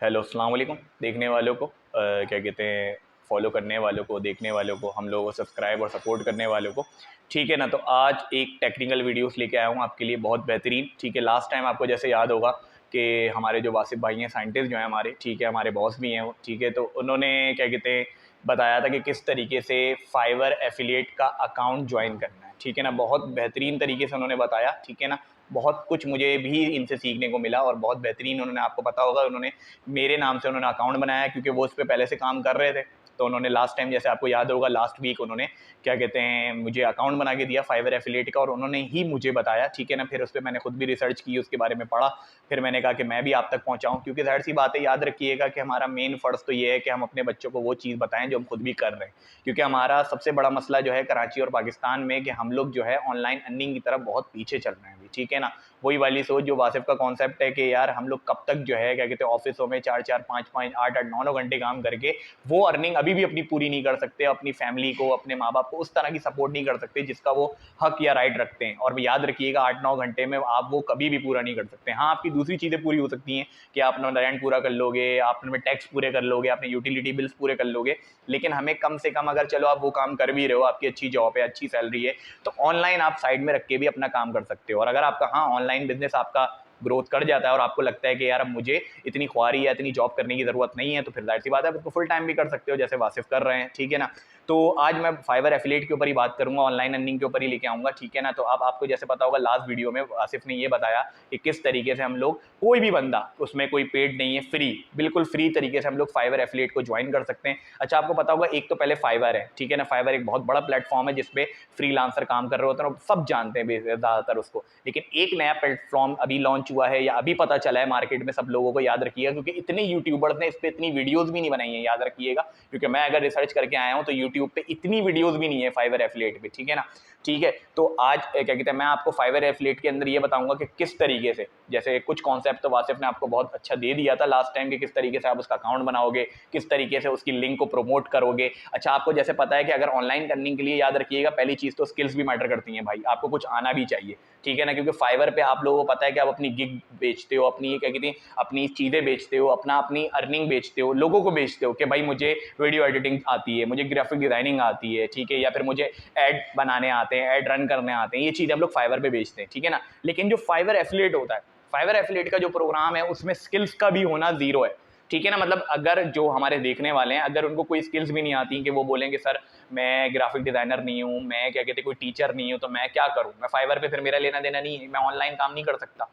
Hello अस्सलाम वालेकुम देखने वालों को क्या कहते हैं, फॉलो करने वालों को, देखने वालों को, हम लोगों को सब्सक्राइब और सपोर्ट करने वालों को। ठीक है ना। तो आज एक टेक्निकल वीडियोस लेके आया हूँ आपके लिए, बहुत बेहतरीन। ठीक है, लास्ट टाइम आपको जैसे याद होगा कि हमारे जो वासिफ भाई हैं, साइंटिस्ट जो हैं हमारे, ठीक है, हमारे बॉस भी हैं वो, ठीक है, तो उन्होंने क्या कहते हैं बताया था कि किस तरीके से फाइवर एफिलिएट का अकाउंट ज्वाइन करना है। ठीक है ना, बहुत बेहतरीन तरीके से उन्होंने बताया। ठीक है ना, बहुत कुछ मुझे भी इनसे सीखने को मिला और बहुत बेहतरीन उन्होंने, आपको पता होगा, उन्होंने मेरे नाम से उन्होंने अकाउंट बनाया क्योंकि वो उस पर पहले से काम कर रहे थे। तो उन्होंने लास्ट टाइम, जैसे आपको याद होगा, लास्ट वीक उन्होंने क्या कहते हैं मुझे अकाउंट बना के दिया फाइवर एफिलिएट का, और उन्होंने ही मुझे बताया। ठीक है ना, फिर उस पर मैंने खुद भी रिसर्च की, उसके बारे में पढ़ा, फिर मैंने कहा कि मैं भी आप तक पहुंचाऊं, क्योंकि जाहिर सी बात है, याद रखिएगा कि हमारा मेन फ़र्ज़ तो ये है कि हम अपने बच्चों को वो चीज़ बताएं जो हम खुद भी कर रहे हैं। क्योंकि हमारा सबसे बड़ा मसला जो है कराची और पाकिस्तान में कि हम लोग जो है ऑनलाइन अर्निंग की तरफ बहुत पीछे चल रहे हैं अभी। ठीक है ना, वही वाली सोच जो वासिफ का कॉन्सेप्ट है कि यार हम लोग कब तक जो है क्या कहते हैं ऑफिसों में 4-4, 5-5, 8-8, 9-9 घंटे काम करके वो अर्निंग अभी भी अपनी पूरी नहीं कर सकते, अपनी फैमिली को, अपने माँ बाप को उस तरह की सपोर्ट नहीं कर सकते जिसका वो हक या राइट रखते हैं। और याद रखिएगा 8-9 घंटे में आप वो कभी भी पूरा नहीं कर सकते। हाँ, आपकी दूसरी चीज़ें पूरी हो सकती हैं कि आप अपना रेंट पूरा कर लोगे, आप अपने टैक्स पूरे कर लोगे, अपने यूटिलिटी बिल्स पूरे कर लोगे, लेकिन हमें कम से कम, अगर चलो आप वो काम कर भी रहे हो, आपकी अच्छी जॉब है, अच्छी सैलरी है, तो ऑनलाइन आप साइड में रख के भी अपना काम कर सकते हो। और अगर आपका, हाँ, ऑनलाइन बिजनेस आपका ग्रोथ कर जाता है और आपको लगता है कि यार अब मुझे इतनी ख्वारी या इतनी जॉब करने की ज़रूरत नहीं है, तो फिर जाहिर सी बात है आप उसको फुल टाइम भी कर सकते हो, जैसे वासिफ कर रहे हैं। ठीक है ना, तो आज मैं फाइवर एफिलिएट के ऊपर ही बात करूंगा, ऑनलाइन अर्निंग के ऊपर ही लेके आऊँगा। ठीक है ना, तो अब आपको जैसे पता होगा, लास्ट वीडियो में वासिफ ने ये बताया कि किस तरीके से हम लोग, कोई भी बंदा, उसमें कोई पेड नहीं है, फ्री, बिल्कुल फ्री तरीके से हम लोग फाइवर एफिलिएट को ज्वाइन कर सकते हैं। अच्छा, आपको पता होगा, एक तो पहले फाइवर है। ठीक है ना, फाइवर एक बहुत बड़ा प्लेटफॉर्म है जिसपे फ्रीलांसर काम कर रहे होते हैं और सब जानते हैं ज़्यादातर उसको। लेकिन एक नया प्लेटफॉर्म अभी लॉन्च हुआ है, या अभी पता चला है मार्केट में सब लोगों को, याद रखिएगा, क्योंकि इतने यूट्यूबर्स ने इस पर इतनी वीडियोस भी नहीं बनाई है, याद रखिएगा, क्योंकि मैं अगर रिसर्च करके आया हूं तो यूट्यूब पे इतनी वीडियोस भी नहीं है फाइवर एफिलिएट पे। ठीक है ना, ठीक है, तो आज क्या कहते हैं मैं आपको फाइवर एफिलिएट के अंदर ये बताऊंगा कि किस तरीके से, जैसे कुछ कॉन्सेप्ट तो वासिफ ने आपको बहुत अच्छा दे दिया था लास्ट टाइम, कि किस तरीके से आप उसका अकाउंट बनाओगे, किस तरीके से उसकी लिंक को प्रमोट करोगे। अच्छा, आपको जैसे पता है कि अगर ऑनलाइन अर्निंग के लिए, याद रखिएगा, पहली चीज़ तो स्किल्स भी मैटर करती हैं भाई, आपको कुछ आना भी चाहिए। ठीक है ना, क्योंकि फाइवर पे आप लोगों को पता है कि आप अपनी गिग बेचते हो, अपनी क्या कहते हैं अपनी चीज़ें बेचते हो, अपनी अर्निंग बेचते हो, लोगों को बेचते हो कि भाई मुझे वीडियो एडिटिंग आती है, मुझे ग्राफिक डिजाइनिंग आती है, ठीक है, या फिर मुझे ऐड बनाने आते हैं, ऐड रन करने आते हैं, ये चीज़ें हम लोग फाइवर पे बेचते हैं। ठीक है ना, लेकिन जो फाइवर एफिलिएट होता है, फाइवर एफिलिएट का जो प्रोग्राम है, उसमें स्किल्स का भी होना जीरो है। ठीक है ना, मतलब अगर जो हमारे देखने वाले हैं, अगर उनको कोई स्किल्स भी नहीं आती कि वो बोलेंगे सर मैं ग्राफिक डिजाइनर नहीं हूँ, मैं क्या कहते कोई टीचर नहीं हूँ, तो मैं क्या करूँ, मैं फाइवर पे फिर मेरा लेना देना नहीं है, मैं ऑनलाइन काम नहीं कर सकता,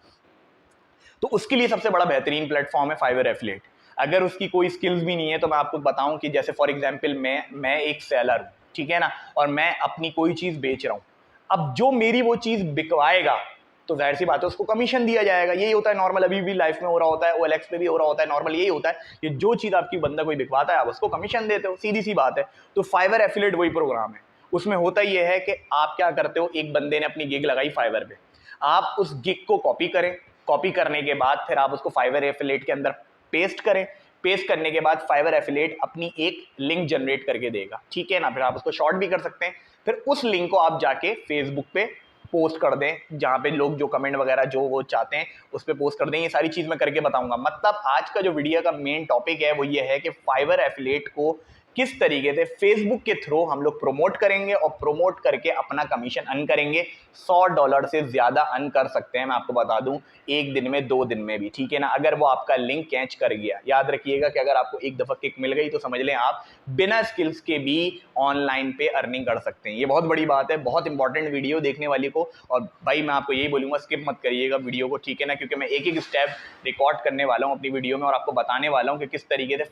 तो उसके लिए सबसे बड़ा बेहतरीन प्लेटफॉर्म है फाइवर एफिलिएट। अगर उसकी कोई स्किल्स भी नहीं है, तो मैं आपको बताऊं कि जैसे फॉर एग्जांपल मैं एक सेलर हूं, ठीक है ना, और मैं अपनी कोई चीज बेच रहा हूं, अब जो मेरी वो चीज बिकवाएगा, तो जाहिर सी बात है उसको कमीशन दिया जाएगा। यही होता है नॉर्मल, अभी भी लाइफ में हो रहा होता है, ओएलएक्स पे भी हो रहा होता है, नॉर्मल यही होता है कि जो चीज आपकी बंदा कोई बिकवाता है आप उसको कमीशन देते हो, सीधी सी बात है। तो फाइवर एफिलिएट वही प्रोग्राम है। उसमें होता ही है कि आप क्या करते हो, एक बंदे ने अपनी गिग लगाई फाइवर पे, आप उस गिग को कॉपी करें, कॉपी करने के बाद फिर आप उसको फाइवर एफिलिएट के अंदर पेस्ट करें, पेस्ट करने के बाद फाइवर एफिलिएट अपनी एक लिंक जनरेट करके देगा। ठीक है ना, फिर आप उसको शॉर्ट भी कर सकते हैं, फिर उस लिंक को आप जाके फेसबुक पे पोस्ट कर दें, जहां पे लोग जो कमेंट वगैरह जो वो चाहते हैं उस पर पोस्ट कर दें। ये सारी चीज मैं करके बताऊंगा। मतलब आज का जो वीडियो का मेन टॉपिक है वो ये है कि फाइवर एफिलिएट को किस तरीके से फेसबुक के थ्रू हम लोग प्रमोट करेंगे और प्रमोट करके अपना कमीशन अर्न करेंगे। $100 से ज्यादा अर्न कर सकते हैं, मैं आपको बता दूं, एक दिन में, 2 दिन में भी। ठीक है ना, अगर वो आपका लिंक कैच कर गया। याद रखिएगा कि अगर आपको एक दफा किक मिल गई तो समझ लें आप बिना स्किल्स के भी ऑनलाइन पे अर्निंग कर सकते हैं। ये बहुत बड़ी बात है, बहुत इंपॉर्टेंट वीडियो देखने वाली को। और भाई मैं आपको यही बोलूंगा, स्किप मत करिएगा वीडियो को, ठीक है ना, क्योंकि मैं एक एक स्टेप रिकॉर्ड करने वाला हूं अपनी वीडियो में और आपको बताने वाला हूं कि किस तरीके से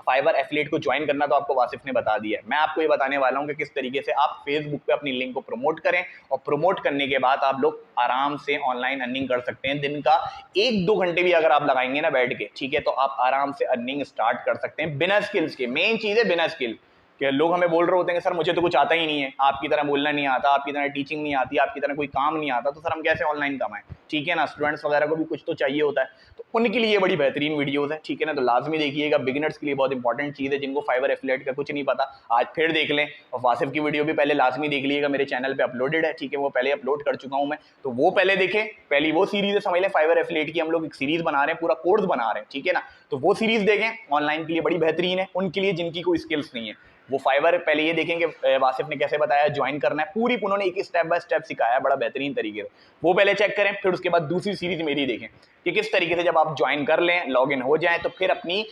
फाइवर एफिलिएट को ज्वाइन करना तो आपको वासिफ ने बता दिया है। मैं आपको ये बताने वाला हूं कि किस तरीके से आप फेसबुक पे अपनी लिंक को प्रमोट करें और प्रमोट करने के बाद आप लोग आराम से ऑनलाइन अर्निंग कर सकते हैं। दिन का 1-2 घंटे भी अगर आप लगाएंगे ना बैठ के, ठीक है, तो आप आराम से अर्निंग स्टार्ट कर सकते हैं बिना स्किल्स के। मेन चीज है बिना स्किल कि लोग हमें बोल रहे होते हैं कि सर मुझे तो कुछ आता ही नहीं है, आपकी तरह बोलना नहीं आता, आपकी तरह टीचिंग नहीं आती, आपकी तरह कोई काम नहीं आता, तो सर हम कैसे ऑनलाइन कमाएं। ठीक है ना, स्टूडेंट्स वगैरह को भी कुछ तो चाहिए होता है। तो उनके लिए बड़ी बेहतरीन वीडियोस है, ठीक है ना। तो लाजमी देखिएगा, बिगिनर्स के लिए बहुत इंपॉर्टेंट चीज़ है, जिनको फाइवर एफिलिएट का कुछ नहीं पता आज फिर देख लें। और वासिफ की वीडियो भी पहले लाजमी देख लीजिएगा, मेरे चैनल पे अपलोडेड है, ठीक है, वो पहले अपलोड कर चुका हूँ मैं, तो वो पहले देखें। पहली वो सीरीज है, समझ लें फाइवर एफिलिएट की हम लोग एक सीरीज बना रहे हैं, पूरा कोर्स बना रहे हैं, ठीक है ना। तो वो सीरीज देखें, ऑनलाइन के लिए बड़ी बेहतरीन है, उनके लिए जिनकी कोई स्किल्स नहीं है। वो फाइवर पहले ये देखेंगे वासिफ ने कैसे बताया ज्वाइन करना है, पूरी उन्होंने एक स्टेप बाय स्टेप सिखाया है बड़ा बेहतरीन तरीके से, वो पहले चेक करें। फिर उसके बाद दूसरी सीरीज मेरी देखें कि किस तरीके से जब आप ज्वाइन कर लें, लॉग इन हो जाएं, तो फिर अपनी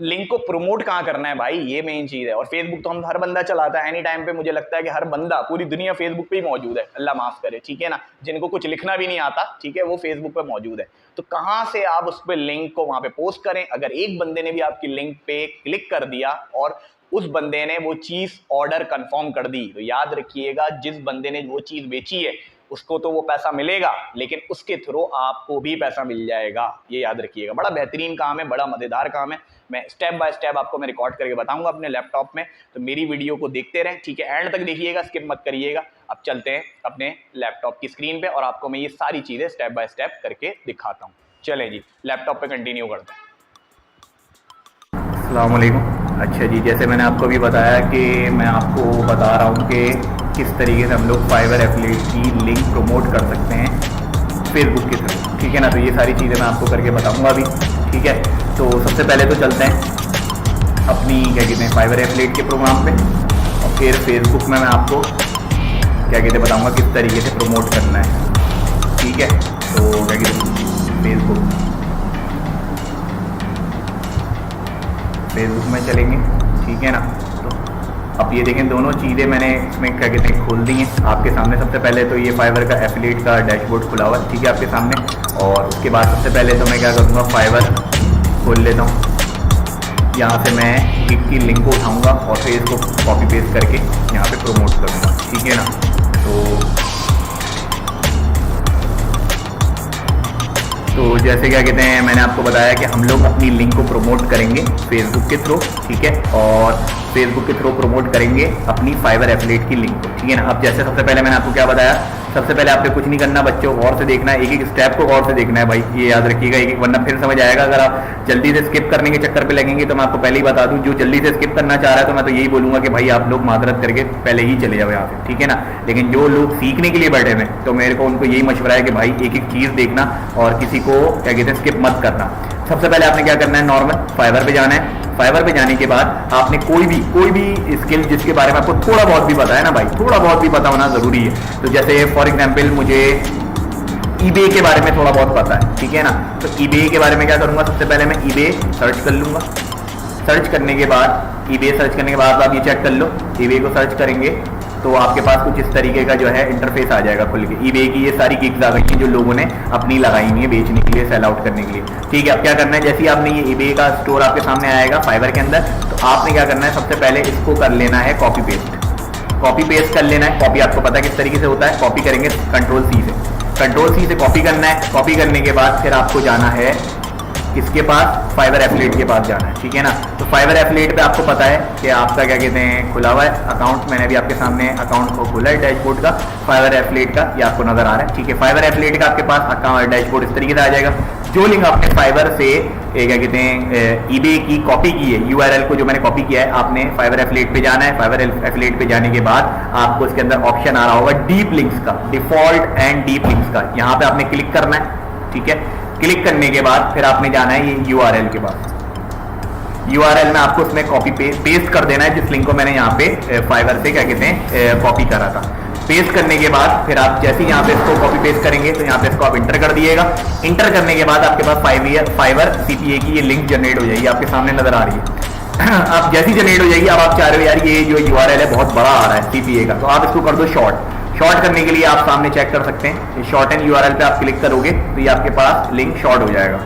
लिंक को प्रमोट कहाँ करना है भाई, ये मेन चीज़ है। और फेसबुक तो हम हर बंदा चलाता है, एनी टाइम पे मुझे लगता है कि हर बंदा पूरी दुनिया फेसबुक पे ही मौजूद है, अल्लाह माफ करे, ठीक है ना। जिनको कुछ लिखना भी नहीं आता, ठीक है, वो फेसबुक पे मौजूद है। तो कहाँ से आप उस पर लिंक को वहाँ पे पोस्ट करें। अगर एक बंदे ने भी आपकी लिंक पे क्लिक कर दिया और उस बंदे ने वो चीज़ ऑर्डर कंफर्म कर दी, तो याद रखिएगा जिस बंदे ने वो चीज़ बेची है उसको तो वो पैसा मिलेगा, लेकिन उसके थ्रू आपको भी पैसा मिल जाएगा, ये याद रखिएगा। बड़ा बेहतरीन काम है, बड़ा मज़ेदार काम है। मैं स्टेप बाय स्टेप आपको मैं रिकॉर्ड करके बताऊंगा अपने लैपटॉप में, तो मेरी वीडियो को देखते रहें, ठीक है, एंड तक देखिएगा, स्किप मत करिएगा। अब चलते हैं अपने लैपटॉप की स्क्रीन पे और आपको मैं ये सारी चीज़ें स्टेप बाय स्टेप करके दिखाता हूँ। चलें जी, लैपटॉप पे कंटिन्यू करते हैं। अस्सलाम वालेकुम। अच्छा जी, जैसे मैंने आपको भी बताया कि मैं आपको बता रहा हूँ कि किस तरीके से हम लोग फाइवर एफिलिएट की लिंक प्रमोट कर सकते हैं फेसबुक के थ्रू, ठीक है ना। तो ये सारी चीज़ें मैं आपको करके बताऊँगा अभी, ठीक है। तो सबसे पहले तो चलते हैं अपनी क्या कहते हैं फाइवर एफिलिएट के प्रोग्राम पे, और फिर फेसबुक में मैं आपको क्या कहते हैं बताऊँगा किस तरीके से प्रमोट करना है, ठीक है। तो क्या कहते हैं फेसबुक में चलेंगे, ठीक है ना। तो अब ये देखें दोनों चीज़ें मैंने इसमें क्या कहते हैं खोल दी हैं आपके सामने। सबसे पहले तो ये फाइवर का एफिलिएट का डैशबोर्ड खुला हुआ है, ठीक है, आपके सामने। और उसके बाद सबसे पहले तो मैं क्या करूँगा, फाइवर खोल लेता हूँ। यहाँ से मैं गिग की लिंक को उठाऊँगा और फिर इसको कॉपी पेस्ट करके यहाँ पे प्रमोट करूँगा, ठीक है ना। तो जैसे क्या कहते हैं मैंने आपको बताया कि हम लोग अपनी लिंक को प्रमोट करेंगे फेसबुक के थ्रू, ठीक है, और फेसबुक के थ्रू प्रमोट करेंगे अपनी फाइवर एफिलिएट की लिंक को, ठीक है ना। अब जैसे सबसे पहले मैंने आपको क्या बताया, सबसे पहले आपको कुछ नहीं करना बच्चों, गौर से देखना है, एक एक स्टेप को गौर से देखना है भाई, ये याद रखिएगा एक एक, वरना फिर समझ आएगा। अगर आप जल्दी से स्किप करने के चक्कर पे लगेंगे तो मैं आपको पहले ही बता दूं, जो जल्दी से स्किप करना चाह रहा है तो मैं तो यही बोलूंगा कि भाई आप लोग माजरत करके पहले ही चले जाओ यहाँ से, ठीक है ना। लेकिन जो लोग सीखने के लिए बैठे हुए तो मेरे को उनको यही मशवरा है कि भाई एक एक चीज़ देखना और किसी को क्या कहते हैं स्किप मत करना। सबसे पहले आपने क्या करना है, नॉर्मल फाइवर पे जाना है। फाइवर पे जाने के बाद आपने कोई भी स्किल जिसके बारे में आपको थोड़ा बहुत भी पता है ना भाई, थोड़ा बहुत भी पता होना जरूरी है। तो जैसे फॉर एग्जांपल मुझे ईबे के बारे में थोड़ा बहुत पता है, ठीक है ना। तो ईबे के बारे में क्या करूंगा, सबसे पहले मैं ईबे सर्च कर लूंगा। सर्च करने के बाद ईबे सर्च करने के बाद आप ये चेक कर लो, ईबे को सर्च करेंगे तो आपके पास कुछ इस तरीके का जो है इंटरफेस आ जाएगा खुल के। ईबे की ये सारी गिग्स आ गई हैं जो लोगों ने अपनी लगाई हुई है बेचने के लिए, सेल आउट करने के लिए, ठीक है। अब क्या करना है, जैसे ही आपने ये ईबे का स्टोर आपके सामने आएगा फाइवर के अंदर, तो आपने क्या करना है, सबसे पहले इसको कर लेना है कॉपी पेस्ट। कॉपी पेस्ट कर लेना है, कॉपी आपको पता है किस तरीके से होता है, कॉपी करेंगे कंट्रोल सी से कॉपी करना है। कॉपी करने के बाद फिर आपको जाना है किसके पास, फाइवर एफिलिएट के पास जाना है, ठीक है ना। तो फाइवर एफिलिएट पे आपको पता है कि आपका क्या कहते हैं खुला हुआ है अकाउंट, मैंने भी आपके सामने अकाउंट को खोला है डैशबोर्ड का फाइवर एफिलिएट का, ये आपको नजर आ रहा है, ठीक है। फाइवर एफिलिएट का आपके पास अकाउंट डैशबोर्ड इस तरीके से आ जाएगा। जो लिंक आपने फाइवर से क्या कहते हैं ईबे की कॉपी की है, यूआरएल को जो मैंने कॉपी किया है, आपने फाइवर एफिलिएट पे जाना है। फाइवर एफिलिएट पे जाने के बाद आपको इसके अंदर ऑप्शन आ रहा होगा डीप लिंक्स का, डिफॉल्ट एंड डीप लिंक्स का, यहाँ पे आपने क्लिक करना है, ठीक है। क्लिक करने के बाद फिर आपने जाना है ये यूआरएल के पास। यूआरएल में आपको उसमें कॉपी पेस्ट कर देना है जिस लिंक को मैंने यहाँ पे फाइवर से क्या कहते हैं कॉपी करा था। पेस्ट करने के बाद फिर आप जैसे ही यहाँ पे इसको कॉपी पेस्ट करेंगे तो यहाँ पे इसको आप इंटर कर दिएगा। इंटर करने के बाद आपके पास फाइवर सीपीए की ये लिंक जनरेट हो जाएगी, आपके सामने नजर आ रही है। अब जैसी जनरेट हो जाएगी, अब आप चाह रहे हो यार ये जो यूआरएल है बहुत बड़ा आ रहा है सीपीए का, तो आप इसको कर दो शॉर्ट। शॉर्ट करने के लिए आप सामने चेक कर सकते हैं, शॉर्ट एंड यूआरएल पे आप क्लिक करोगे तो ये आपके पास लिंक शॉर्ट हो जाएगा,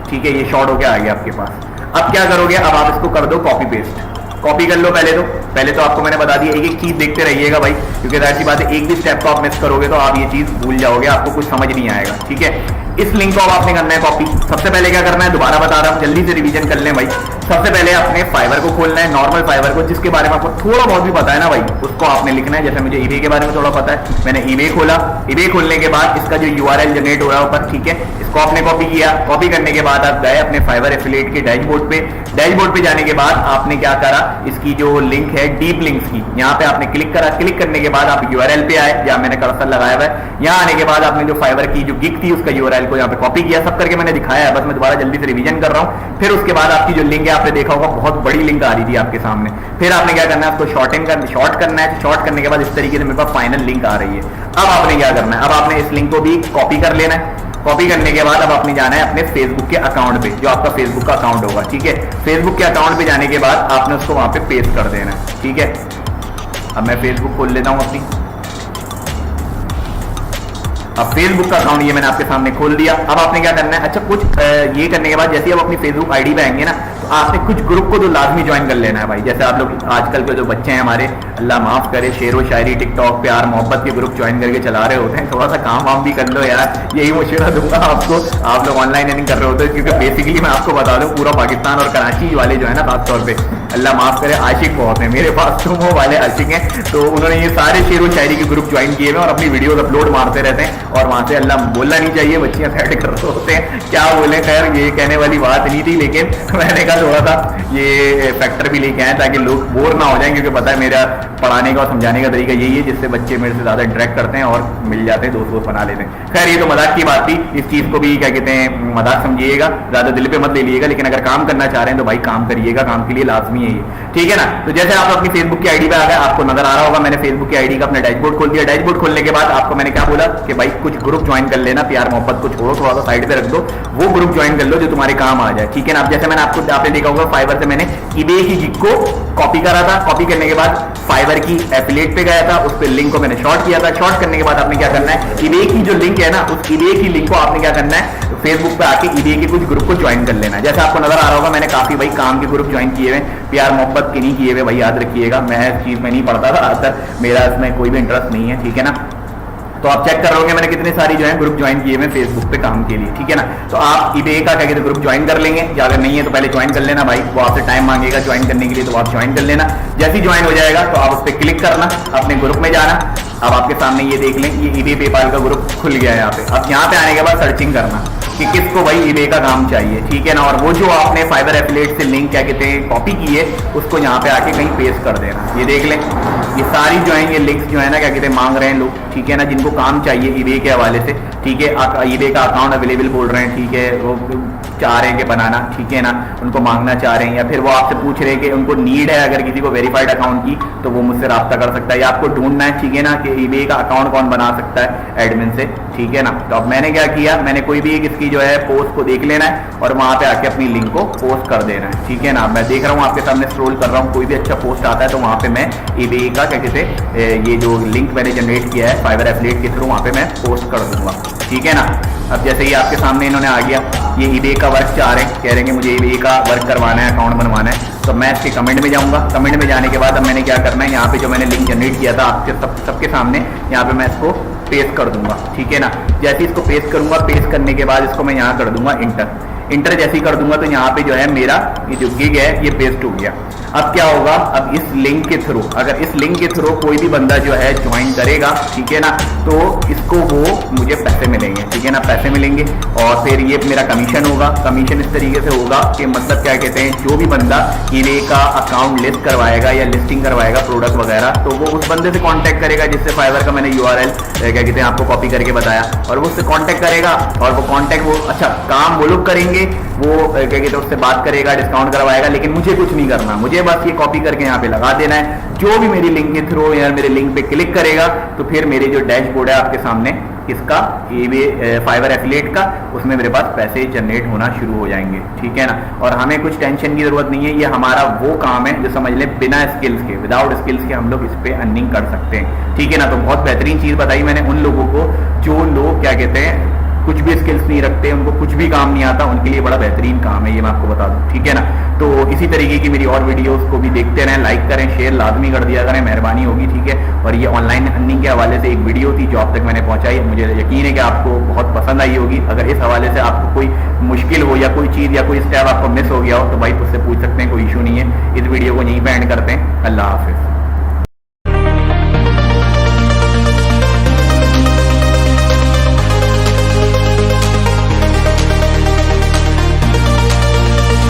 ठीक है, ये शॉर्ट हो गया आ गया आपके पास। अब क्या करोगे, अब आप इसको कर दो कॉपी पेस्ट। कॉपी कर लो पहले तो आपको मैंने बता दिया, एक एक चीज देखते रहिएगा भाई, क्योंकि जाहिर सी बात है एक भी स्टेप को आप मिस करोगे तो आप ये चीज भूल जाओगे, आपको कुछ समझ नहीं आएगा। ठीक है, इस लिंक को अब आपने करना है कॉपी। सबसे पहले क्या करना है, दोबारा बता रहा हूं, जल्दी से रिवीजन कर लें भाई। सबसे पहले आपने फाइवर को खोलना है, नॉर्मल फाइवर को, जिसके बारे में आपको थोड़ा बहुत भी पता है ना भाई, उसको आपने लिखना है। जैसे मुझे ईबे के बारे में थोड़ा पता है, मैंने ईबे खोला। ईबे खोलने के बाद इसका जो यूआरएल जनरेट हो रहा है ऊपर, ठीक है, इसको आपने कॉपी किया। कॉपी करने के बाद आप गए अपने फाइवर एफिलिएट के डैशबोर्ड पे। डैशबोर्ड पे जाने के बाद आपने क्या करा, इसकी जो लिंक है डीप लिंक्स की, यहाँ पे आपने क्लिक करा। क्लिक करने के बाद आप यूआरएल पे आए, जहां मैंने कर्सर लगाया हुआ है। यहाँ आने के बाद आपने जो फाइवर की जो गिग थी उसका यूआरएल को यहाँ पे कॉपी किया। सब करके मैंने दिखाया है, बस मैं दोबारा जल्दी से रिवीजन कर रहा हूँ। फिर उसके बाद आपकी जो लिंक है, आपने देखा होगा बहुत बड़ी लिंक आ रही थी आपके सामने। फिर आपने क्या करना है, उसको शॉर्ट करना है। शॉर्ट करने के बाद इस तरीके से मेरे पास फाइनल लिंक आ रही है। अब आपने क्या करना है, अब आपने इस लिंक को भी कॉपी कर लेना है। कॉपी करने के बाद अब आपने जाना है अपने फेसबुक के अकाउंट पे, जो आपका फेसबुक का अकाउंट होगा। ठीक है, फेसबुक के अकाउंट पे जाने के बाद आपने उसको वहां पे पेस्ट कर देना है। ठीक है, अब मैं फेसबुक खोल लेता हूं अपनी। अब फेसबुक का अकाउंट ये मैंने आपके सामने खोल दिया। अब आपने क्या करना है, अच्छा कुछ ये करने के बाद जैसे आप अपनी फेसबुक आईडी पे आएंगे ना, तो आपने कुछ ग्रुप को तो लाजमी ज्वाइन कर लेना है भाई। जैसे आप लोग आजकल के जो बच्चे हैं हमारे, अल्लाह माफ करे, शेर व शायरी, टिकटॉक, प्यार मोहब्बत के ग्रुप ज्वाइन करके चला रहे होते हैं। थोड़ा सा काम वाम भी कर लो यार, यही मशवरा दूंगा आपको। आप लोग ऑनलाइन अर्निंग कर रहे होते हैं, क्योंकि बेसिकली मैं आपको बता दूं, पूरा पाकिस्तान और कराची वाले जो है ना, खासतौर पे अल्लाह माफ करे, आशिक बहुत है मेरे पास, तो वो वाले आशिक हैं। तो उन्होंने ये सारे शेर व शायरी के ग्रुप ज्वाइन किए हुए और अपनी वीडियोस अपलोड मारते रहते हैं। और वहां से अल्लाह बोलना नहीं चाहिए, बच्चियां साइड कर रहे होते हैं, क्या बोले, खैर ये कहने वाली बात नहीं थी, लेकिन मैंने कहा थोड़ा सा ये फैक्टर भी लेके आए ताकि लोग बोर ना हो जाएं, क्योंकि पता है मेरा पढ़ाने का और समझाने का तरीका यही है जिससे बच्चे मेरे से ज्यादा इंटरेक्ट करते हैं और मिल जाते हैं, दोस्त बना लेते हैं। खैर ये तो मजाक की बात थी, इस चीज को भी क्या कहते हैं मजाक समझिएगा, ज्यादा दिल पे मत ले लीजिएगा, लेकिन अगर काम करना चाह रहे हैं तो भाई काम करिएगा, काम के लिए लाजमी है ये। ठीक है ना, तो जैसे आप अपनी फेसबुक की आईडी पे आ गए, आपको नजर आ रहा होगा मैंने फेसबुक की आईडी का अपना डैशबोर्ड खोल दिया। डैशबोर्ड खोलने के बाद आपको मैंने क्या बोला कि भाई कुछ ग्रुप ज्वाइन कर लेना, प्यार मोहब्बत को छोड़ो, थोड़ा सा साइड पे रख दो, वो ग्रुप ज्वाइन कर लो जो तुम्हारे काम आ जाए। ठीक है ना, अब जैसे मैंने आपने देखा होगा फाइवर से मैंने ईबे की गिग को कॉपी करा था। कॉपी करने के बाद फाइवर की एफिलिएट पे गया था, उस पे लिंक को मैंने शॉर्ट किया था। शॉर्ट करने के बाद आपने क्या करना है, ईबे की जो लिंक है ना, उस ईबे की लिंक को आपने क्या करना है, फेसबुक पे आके ईबे के कुछ ग्रुप को ज्वाइन कर लेना है। जैसे आपको नजर आ रहा होगा मैंने काफी भाई काम के ग्रुप ज्वाइन किए हुए, प्यार मोहब्बत के नहीं किए हुए भाई, याद रखिएगा। मैं इस चीज में नहीं पढ़ता था ज्यादातर, मेरा इसमें कोई भी इंटरेस्ट नहीं है। ठीक है ना, तो आप चेक कर रहे होंगे मैंने कितने सारी जो है ग्रुप ज्वाइन किए हुए फेसबुक पे काम के लिए। ठीक है ना, तो आप ईबे का क्या कहते हैं ग्रुप ज्वाइन कर लेंगे, या अगर नहीं है तो पहले ज्वाइन कर लेना भाई, वो आपसे टाइम मांगेगा ज्वाइन करने के लिए, तो आप ज्वाइन कर लेना। जैसे ही ज्वाइन हो जाएगा तो आप उस पर क्लिक करना, अपने ग्रुप में जाना। अब आपके सामने ये देख लें, ये ईबे पेपाल का ग्रुप खुल गया है यहाँ पे। अब यहाँ पे आने के बाद सर्चिंग करना कि किसको भाई ईबे का काम चाहिए। ठीक है ना, और वो जो आपने फाइबर एफिलिएट से लिंक क्या कहते हैं कॉपी की है, उसको यहाँ पे आके कहीं पेस्ट कर देना। ये देख लें, ये सारी जो है ये लिंक्स जो है ना क्या कहते हैं मांग रहे हैं लोग। ठीक है ना, जिनको काम चाहिए ईबे के हवाले से। ठीक है, ईबे का अकाउंट अवेलेबल बोल रहे हैं। ठीक है, वो चाह रहे हैं कि बनाना, ठीक है ना, उनको मांगना चाह रहे हैं, या फिर वो आपसे पूछ रहे हैं कि उनको नीड है अगर किसी को वेरीफाइड अकाउंट की, तो वो मुझसे रब्ता कर सकता है, या आपको ढूंढना है, ठीक है ना, कि ईबे का अकाउंट कौन बना सकता है एडमिन से। ठीक है ना, तो अब मैंने क्या किया, मैंने कोई भी एक इसकी जो है पोस्ट को देख लेना है और वहां पे आके अपनी लिंक को पोस्ट कर देना है। ठीक है ना, मैं देख रहा हूँ आपके सामने स्क्रॉल कर रहा हूँ, कोई भी अच्छा पोस्ट आता है तो वहां पे मैं ईबे का क्या कहते हैं ये जो लिंक मैंने जनरेट किया है फाइबर एफिलिएट के थ्रू, वहां पे मैं पोस्ट कर दूंगा। ठीक है ना, अब जैसे ही आपके सामने इन्होंने आ गया, ये ईबे का वर्क चाह रहे हैं, कह रहे हैं कि मुझे ईबे का वर्क करवाना है, अकाउंट बनवाना है, तो मैं इसके कमेंट में जाऊंगा। कमेंट में जाने के बाद अब मैंने क्या करना है, यहाँ पे जो मैंने लिंक जनरेट किया था आपके सबके सामने, यहाँ पे मैं इसको पेस्ट कर दूंगा। ठीक है ना, जैसे इसको पेस्ट करूंगा, पेस्ट करने के बाद इसको मैं यहाँ कर दूंगा इंटर जैसे ही कर दूंगा तो यहाँ पे जो है मेरा ये जो गिग है ये पेस्ट हो गया। अब क्या होगा, अब इस लिंक के थ्रू, अगर इस लिंक के थ्रू कोई भी बंदा जो है ज्वाइन करेगा, ठीक है ना, तो इसको वो मुझे पैसे मिलेंगे। ठीक है ना, पैसे मिलेंगे और फिर ये मेरा कमीशन होगा। कमीशन इस तरीके से होगा कि मतलब क्या कहते हैं, जो भी बंदा ईबे का अकाउंट लिस्ट करवाएगा या लिस्टिंग करवाएगा प्रोडक्ट वगैरह, तो वो उस बंदे से कॉन्टैक्ट करेगा जिससे फाइवर का मैंने यूआरएल क्या कहते हैं आपको कॉपी करके बताया, और वो उससे कॉन्टैक्ट करेगा और वो कॉन्टैक्ट वो अच्छा काम वो लोग करेंगे, वो क्या कहते हैं उससे बात करेगा, डिस्काउंट करवाएगा, लेकिन मुझे कुछ नहीं करना, मुझे बस ये कॉपी करके यहाँ पे लगा देना है। जो भी मेरी लिंक के थ्रू या मेरे लिंक पे क्लिक करेगा तो फिर मेरे जो डैशबोर्ड है आपके सामने इसका ईबे फाइबर एफिलिएट का, उसमें मेरे पास पैसे जनरेट होना शुरू हो जाएंगे। ठीक है ना, और हमें कुछ टेंशन की जरूरत नहीं है, ये हमारा वो काम है जो समझ ले बिना स्किल्स के, विदाउट स्किल्स के हम लोग इस पे अर्निंग कर सकते हैं। ठीक है ना, तो बहुत बेहतरीन चीज बताई मैंने उन लोगों को जो लोग क्या कहते हैं कुछ भी स्किल्स नहीं रखते, उनको कुछ भी काम नहीं आता, उनके लिए बड़ा बेहतरीन काम है ये, मैं आपको बता दूं। ठीक है ना, तो इसी तरीके की मेरी और वीडियोस को भी देखते रहें, लाइक करें, शेयर लाजमी कर दिया करें, मेहरबानी होगी, ठीक है। और ये ऑनलाइन अर्निंग के हवाले से एक वीडियो थी जो आप तक मैंने पहुंचाई, मुझे यकीन है कि आपको बहुत पसंद आई होगी। अगर इस हवाले से आपको कोई मुश्किल हो या कोई चीज़ या कोई स्टेप आपको मिस हो गया हो तो भाई उससे पूछ सकते हैं, कोई इशू नहीं है। इस वीडियो को यहीं पे एंड करते हैं। अल्लाह हाफिज़।